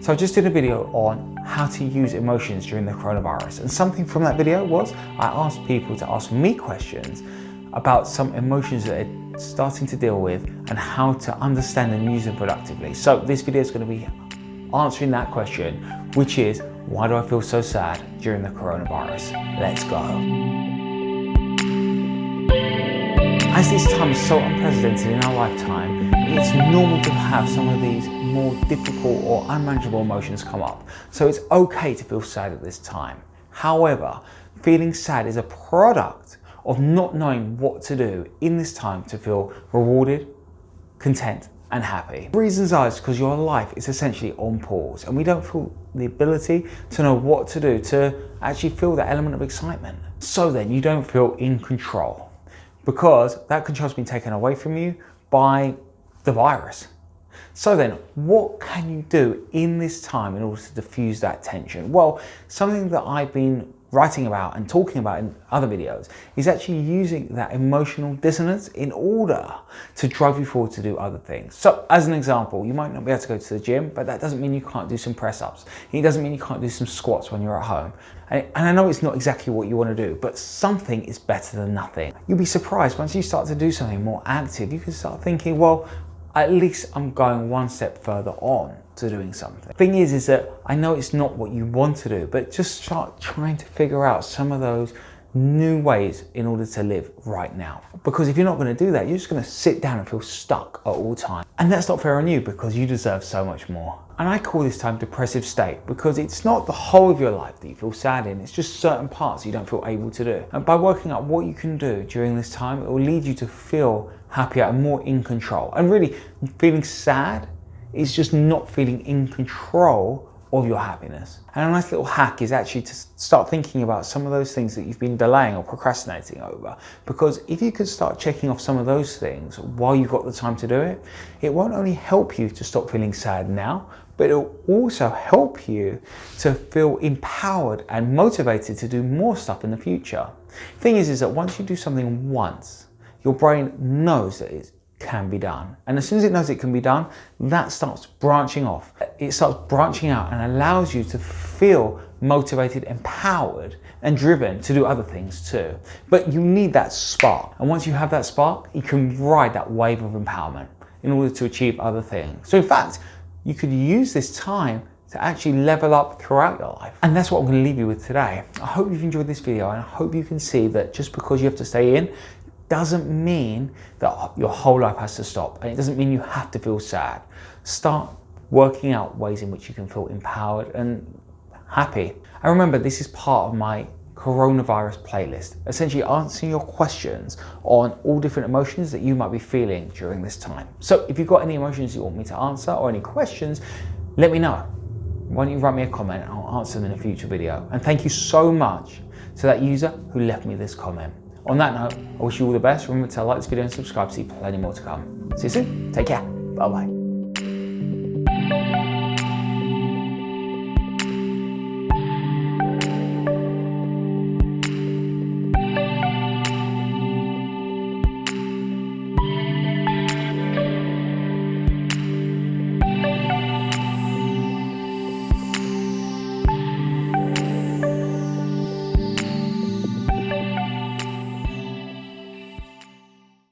So I just did a video on how to use emotions during the coronavirus, and something from that video was I asked people to ask me questions about some emotions that they're starting to deal with and how to understand and use them productively. So this video is going to be answering that question, which is, why do I feel so sad during the coronavirus? Let's go. As this time is so unprecedented in our lifetime, it's normal to have some of these more difficult or unmanageable emotions come up. So it's okay to feel sad at this time. However, feeling sad is a product of not knowing what to do in this time to feel rewarded, content, and happy. The reasons are because your life is essentially on pause and we don't feel the ability to know what to do to actually feel that element of excitement. So then you don't feel in control, because that control's been taken away from you by the virus. So then, what can you do in this time in order to diffuse that tension? Well, something that I've been writing about and talking about in other videos is actually using that emotional dissonance in order to drive you forward to do other things. So as an example, you might not be able to go to the gym, but that doesn't mean you can't do some press-ups. It doesn't mean you can't do some squats when you're at home. And I know it's not exactly what you want to do, but something is better than nothing. You'll be surprised once you start to do something more active, you can start thinking, well, at least I'm going one step further on to doing something. The thing is that I know it's not what you want to do, but just start trying to figure out some of those new ways in order to live right now. Because if you're not going to do that, you're just going to sit down and feel stuck at all times. And that's not fair on you, because you deserve so much more. And I call this time depressive state, because it's not the whole of your life that you feel sad in, it's just certain parts you don't feel able to do. And by working out what you can do during this time, it will lead you to feel happier and more in control. And really, feeling sad is just not feeling in control of your happiness. And a nice little hack is actually to start thinking about some of those things that you've been delaying or procrastinating over. Because if you could start checking off some of those things while you've got the time to do it, it won't only help you to stop feeling sad now, but it'll also help you to feel empowered and motivated to do more stuff in the future. The thing is that once you do something once, your brain knows that it can be done. And as soon as it knows it can be done, that starts branching off. It starts branching out and allows you to feel motivated, empowered, and driven to do other things too. But you need that spark. And once you have that spark, you can ride that wave of empowerment in order to achieve other things. So in fact, you could use this time to actually level up throughout your life. And that's what I'm going to leave you with today. I hope you've enjoyed this video, and I hope you can see that just because you have to stay in doesn't mean that your whole life has to stop, and it doesn't mean you have to feel sad. Start working out ways in which you can feel empowered and happy. And remember, this is part of my coronavirus playlist, essentially answering your questions on all different emotions that you might be feeling during this time. So if you've got any emotions you want me to answer or any questions, let me know. Why don't you write me a comment and I'll answer them in a future video. And thank you so much to that user who left me this comment. On that note, I wish you all the best. Remember to like this video and subscribe to see plenty more to come. See you soon. Take care. Bye-bye.